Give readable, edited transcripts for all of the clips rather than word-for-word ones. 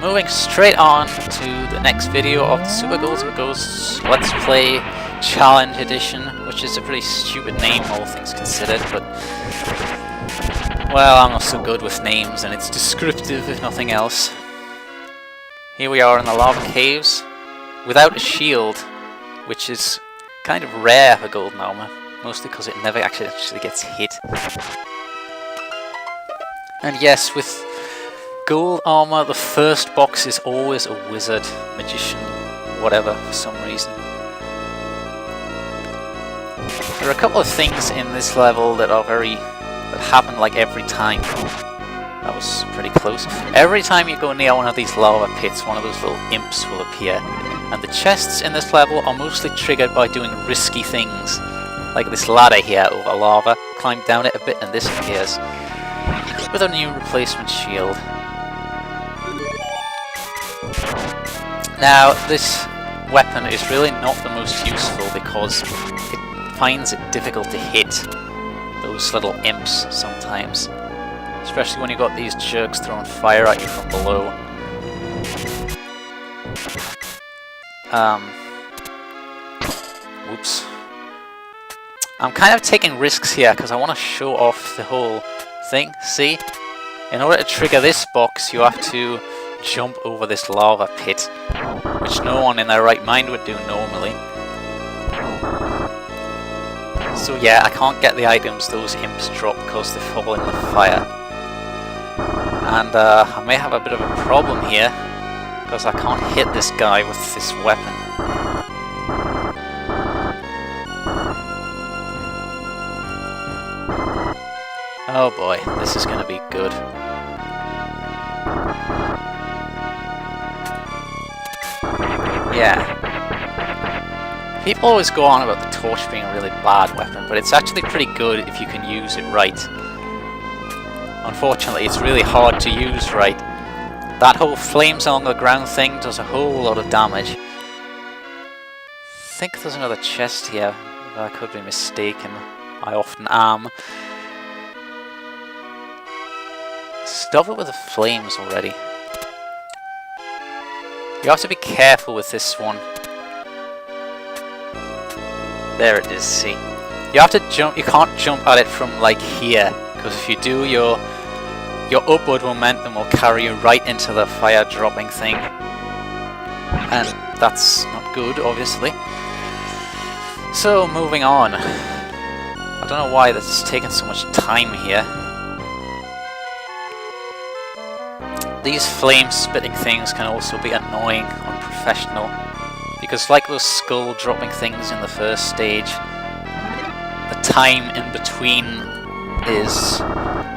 moving straight on to the next video of the Super Ghouls and Ghosts Let's Play Challenge Edition, which is a pretty stupid name, all things considered, but well, I'm not so good with names, and it's descriptive if nothing else. Here we are in the lava caves, without a shield, which is kind of rare for golden armor, mostly because it never actually gets hit. And yes, with gold armor, the first box is always a wizard, magician, whatever, for some reason. There are a couple of things in this level that happen like every time. That was pretty close. Every time you go near one of these lava pits, one of those little imps will appear. And the chests in this level are mostly triggered by doing risky things. Like this ladder here over lava, climb down it a bit and this appears. With a new replacement shield. Now, this weapon is really not the most useful because it finds it difficult to hit those little imps sometimes. Especially when you've got these jerks throwing fire at you from below. Whoops. I'm kind of taking risks here because I want to show off the whole thing. See? In order to trigger this box, you have to jump over this lava pit, which no one in their right mind would do normally. So yeah, I can't get the items those imps drop because they fall in the fire. And I may have a bit of a problem here, because I can't hit this guy with this weapon. Oh boy, this is going to be good. Yeah. People always go on about the torch being a really bad weapon, but it's actually pretty good if you can use it right. Unfortunately, it's really hard to use right. That whole flames along the ground thing does a whole lot of damage. I think there's another chest here, but I could be mistaken. I often am. Stop it with the flames already. You have to be careful with this one. There it is, see. You have to jump, you can't jump at it from like here, because if you do, your upward momentum will carry you right into the fire dropping thing. And that's not good, obviously. So, moving on. I don't know why this is taking so much time here. These flame-spitting things can also be annoying, unprofessional, because like those skull-dropping things in the first stage, the time in between is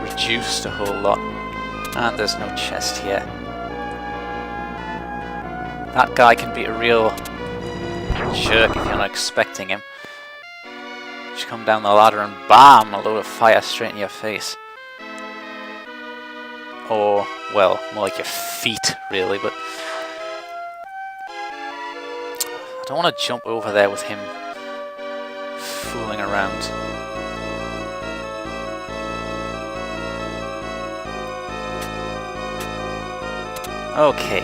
reduced a whole lot, and there's no chest here. That guy can be a real jerk if you're not expecting him. Just come down the ladder and BAM! A load of fire straight in your face. Or, well, more like your feet, really, but I don't want to jump over there with him fooling around. Okay.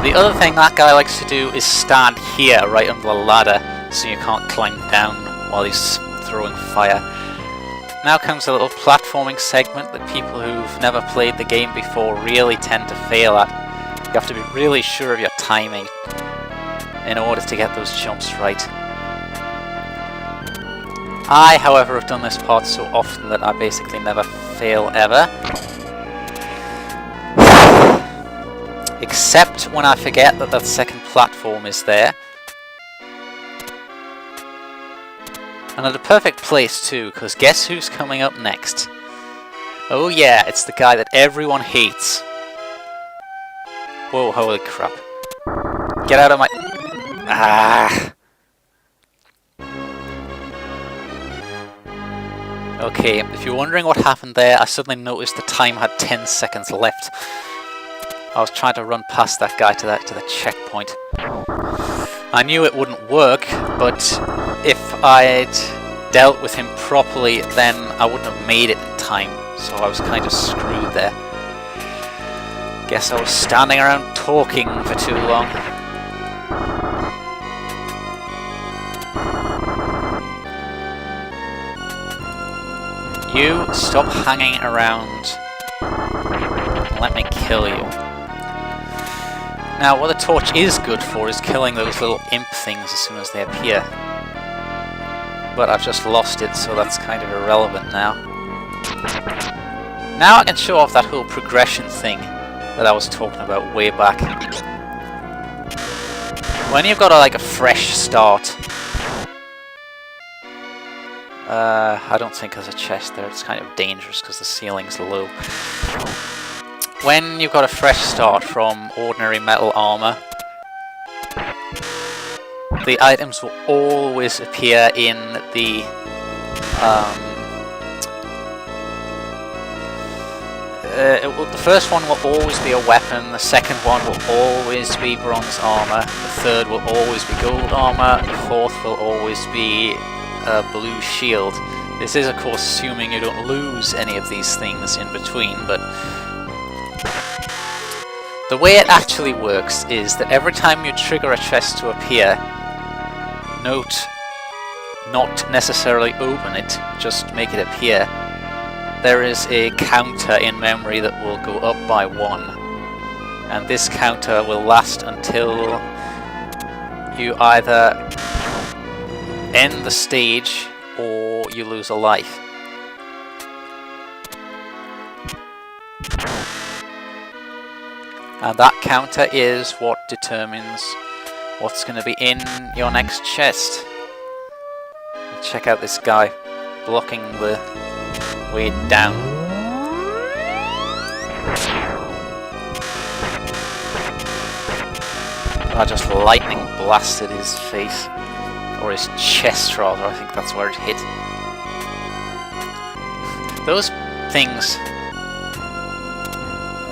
The other thing that guy likes to do is stand here, right under the ladder, so you can't climb down while he's throwing fire. Now comes a little platforming segment that people who've never played the game before really tend to fail at. You have to be really sure of your timing in order to get those jumps right. I, however, have done this part so often that I basically never fail ever. Except when I forget that that second platform is there. And at a perfect place too, because guess who's coming up next? Oh yeah, it's the guy that everyone hates. Whoa, holy crap. Get out of my... Ah! Okay, if you're wondering what happened there, I suddenly noticed the time had 10 seconds left. I was trying to run past that guy to the checkpoint. I knew it wouldn't work, but if I'd dealt with him properly, then I wouldn't have made it in time. So I was kind of screwed there. Guess I was standing around talking for too long. You stop hanging around. Let me kill you. Now, what the torch is good for is killing those little imp things as soon as they appear. But I've just lost it, so that's kind of irrelevant now. Now I can show off that whole progression thing that I was talking about way back. When you've got like a fresh start, I don't think there's a chest there. It's kind of dangerous because the ceiling's low. When you've got a fresh start from ordinary metal armor, the items will always appear in the the first one will always be a weapon, the second one will always be bronze armor, the third will always be gold armor, the fourth will always be a blue shield. This is of course assuming you don't lose any of these things in between, but the way it actually works is that every time you trigger a chest to appear, note, not necessarily open it, just make it appear, there is a counter in memory that will go up by 1. And this counter will last until you either end the stage or you lose a life. And that counter is what determines what's going to be in your next chest. Check out this guy blocking the way down. I just lightning blasted his face. Or his chest rather, I think that's where it hit. Those things,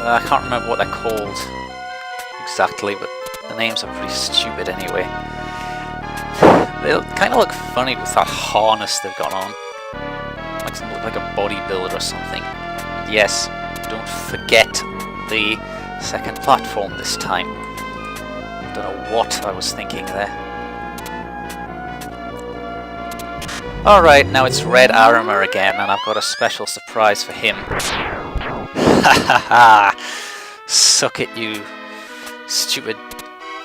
I can't remember what they're called exactly, but the names are pretty stupid anyway. They kind of look funny with that harness they've got on. Makes them look like a bodybuilder or something. And yes, don't forget the second platform this time. Don't know what I was thinking there. Alright, now it's Red Armor again, and I've got a special surprise for him. Ha ha ha! Suck it, you stupid,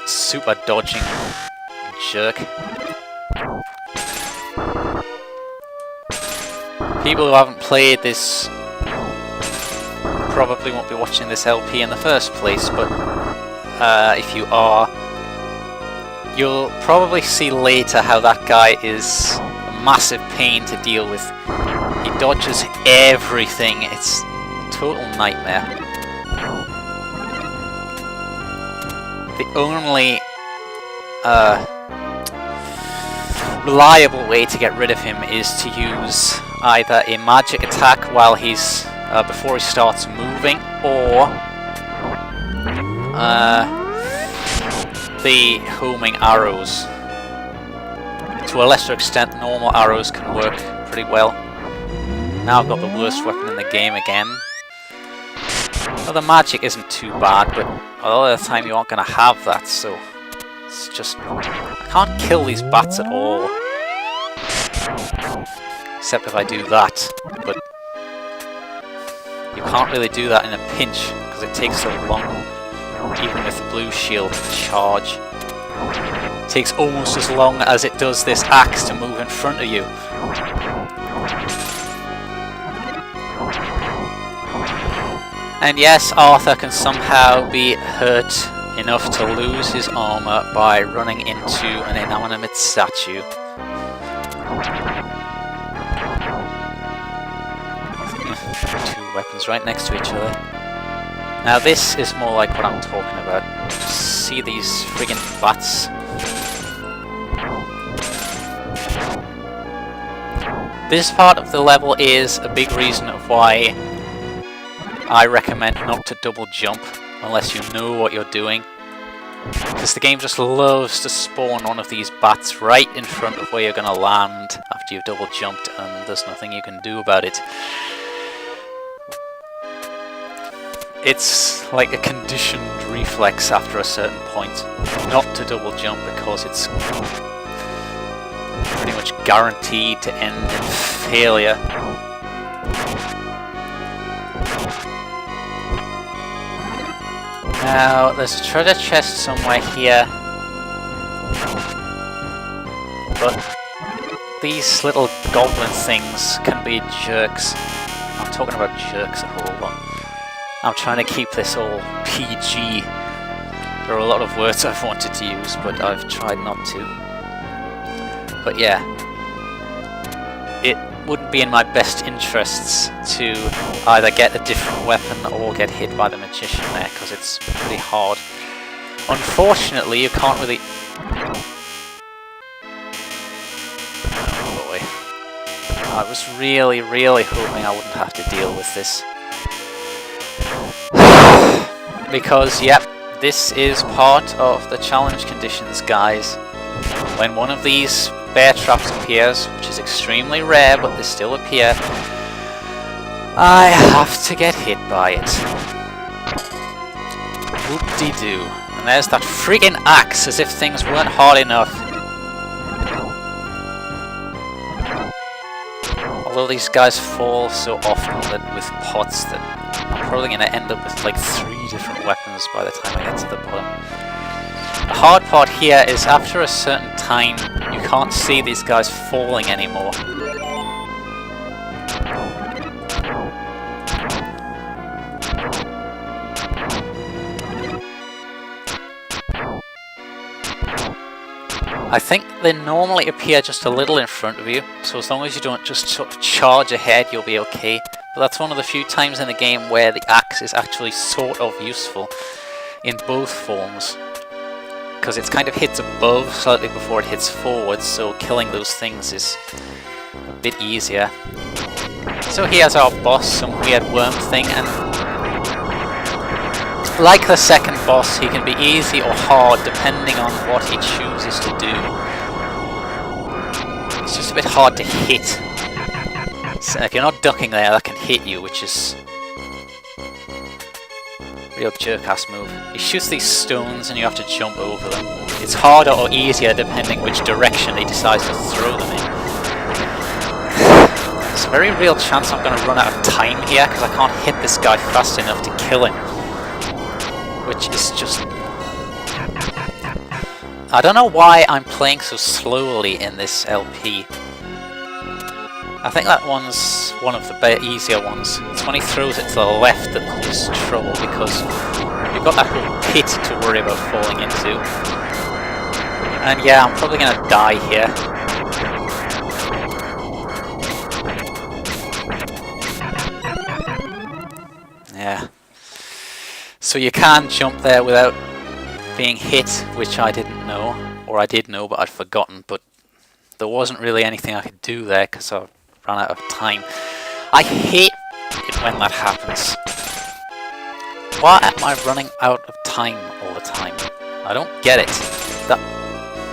super dodging jerk. People who haven't played this probably won't be watching this LP in the first place, but if you are, you'll probably see later how that guy is massive pain to deal with. He dodges everything. It's a total nightmare. The only reliable way to get rid of him is to use either a magic attack while he's before he starts moving, or the homing arrows. To a lesser extent, normal arrows can work pretty well. Now I've got the worst weapon in the game again. Well, the magic isn't too bad, but a lot of the time you aren't going to have that, so it's just... I can't kill these bats at all. Except if I do that, but you can't really do that in a pinch, because it takes so long, even with the blue shield to charge. It takes almost as long as it does this axe to move in front of you. And yes, Arthur can somehow be hurt enough to lose his armor by running into an inanimate statue. Two weapons right next to each other. Now this is more like what I'm talking about. See these friggin' bats? This part of the level is a big reason of why I recommend not to double jump unless you know what you're doing. Because the game just loves to spawn one of these bats right in front of where you're going to land after you've double jumped, and there's nothing you can do about it. It's like a conditioned reflex after a certain point not to double jump, because it's pretty much guaranteed to end in failure. Now, there's a treasure chest somewhere here, but these little goblin things can be jerks. I'm talking about jerks a whole lot. I'm trying to keep this all PG. There are a lot of words I've wanted to use, but I've tried not to. But yeah, it wouldn't be in my best interests to either get a different weapon or get hit by the magician there, because it's pretty hard. Unfortunately, you can't really... Oh boy. I was really hoping I wouldn't have to deal with this. Because, yep, this is part of the challenge conditions, guys. When one of these bear traps appears, which is extremely rare, but they still appear, I have to get hit by it. Whoop-de-doo. And there's that friggin' axe, as if things weren't hard enough. Although these guys fall so often that with pots that I'm probably going to end up with like 3 different weapons by the time I get to the bottom. The hard part here is after a certain time you can't see these guys falling anymore. I think they normally appear just a little in front of you, so as long as you don't just sort of charge ahead, you'll be okay. But that's one of the few times in the game where the axe is actually sort of useful in both forms. Because it kind of hits above slightly before it hits forward, so killing those things is a bit easier. So here's our boss, some weird worm thing, and like the second boss, he can be easy or hard depending on what he chooses to do. It's just a bit hard to hit. So if you're not ducking there, that can hit you, which is a real jerk-ass move. He shoots these stones and you have to jump over them. It's harder or easier depending which direction he decides to throw them in. There's a very real chance I'm going to run out of time here because I can't hit this guy fast enough to kill him. Which is just... I don't know why I'm playing so slowly in this LP. I think that one's one of the easier ones. It's when he throws it to the left that there's trouble, because you've got that whole pit to worry about falling into. And yeah, I'm probably going to die here. Yeah. So you can jump there without being hit, which I didn't know. Or I did know, but I'd forgotten. But there wasn't really anything I could do there, because I ran out of time. I hate it when that happens. Why am I running out of time all the time? I don't get it.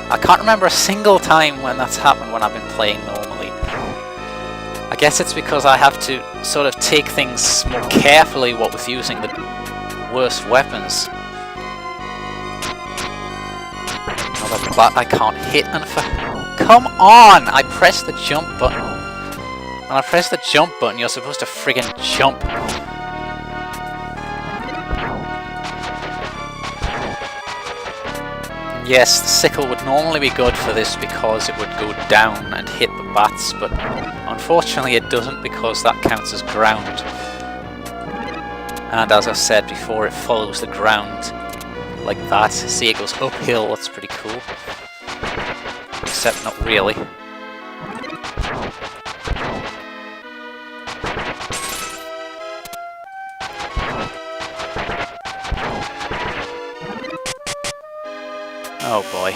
I can't remember a single time when that's happened when I've been playing normally. I guess it's because I have to sort of take things more carefully, what with using the worst weapons. Another bat I can't hit, and come on! I pressed the jump button. When I press the jump button, you're supposed to friggin' jump. Yes, the sickle would normally be good for this because it would go down and hit the bats, but unfortunately it doesn't because that counts as ground. And as I said before, it follows the ground like that. See, it goes uphill, that's pretty cool. Except not really. Oh boy.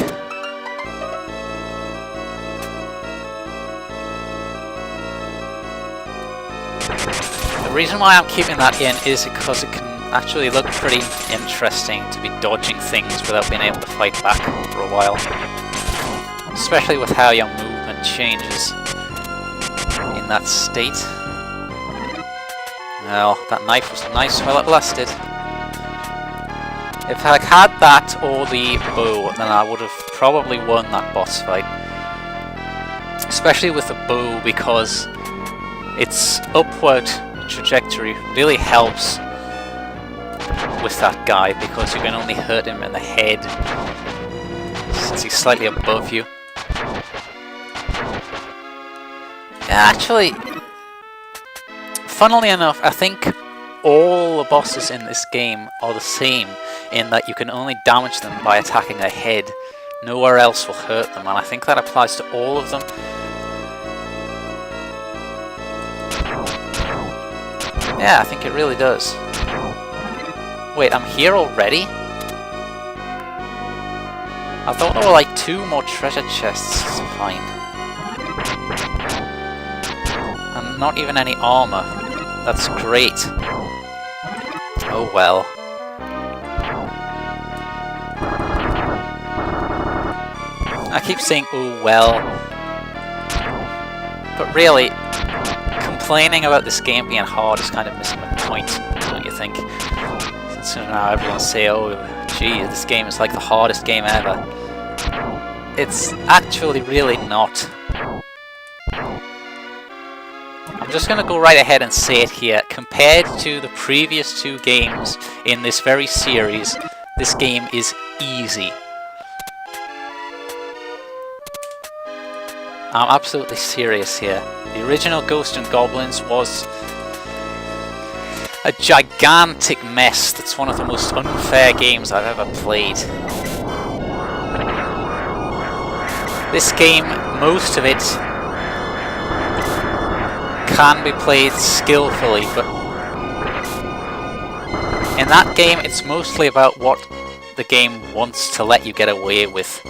The reason why I'm keeping that in is because it can actually look pretty interesting to be dodging things without being able to fight back for a while. Especially with how your movement changes in that state. Well, that knife was nice while it lasted. If I had that or the bow, then I would have probably won that boss fight. Especially with the bow, because its upward trajectory really helps with that guy, because you can only hurt him in the head since he's slightly above you. Actually, funnily enough, I think all the bosses in this game are the same, in that you can only damage them by attacking their head. Nowhere else will hurt them, and I think that applies to all of them. Yeah, I think it really does. Wait, I'm here already? I thought there were like 2 more treasure chests to find. And not even any armor. That's great. Oh well. I keep saying oh well. But really, complaining about this game being hard is kind of missing the point, don't you think? So now everyone say, oh gee, this game is like the hardest game ever. It's actually really not. I'm just going to go right ahead and say it here. Compared to the previous 2 games in this very series, this game is easy. I'm absolutely serious here. The original Ghosts and Goblins was a gigantic mess that's one of the most unfair games I've ever played. This game, most of it can be played skillfully, but in that game it's mostly about what the game wants to let you get away with.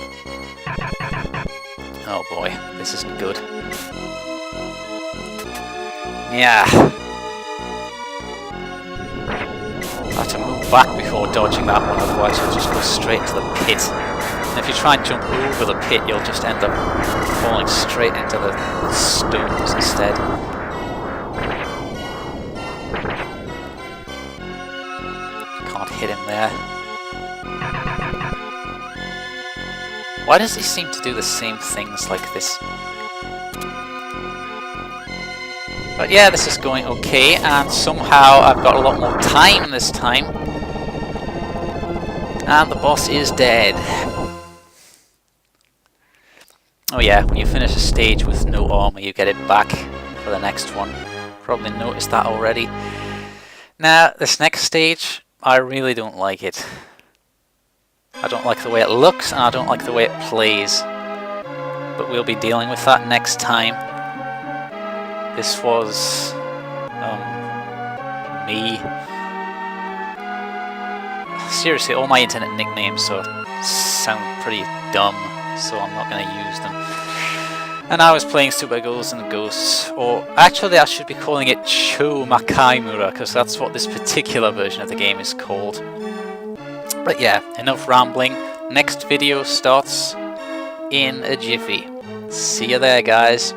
Oh boy, this isn't good. Yeah. I have to move back before dodging that one, otherwise you'll just go straight into the pit. And if you try and jump over the pit, you'll just end up falling straight into the stones instead. Can't hit him there. Why does he seem to do the same things like this? But yeah, this is going okay, and somehow I've got a lot more time this time. And the boss is dead. Oh yeah, when you finish a stage with no armor, you get it back for the next one. Probably noticed that already. Now, this next stage, I really don't like it. I don't like the way it looks, and I don't like the way it plays. But we'll be dealing with that next time. This was me. Seriously, all my internet nicknames sound pretty dumb, so I'm not going to use them. And I was playing Super Ghouls and Ghosts, or actually I should be calling it Cho Makaimura, because that's what this particular version of the game is called. But yeah, enough rambling. Next video starts in a jiffy. See you there, guys.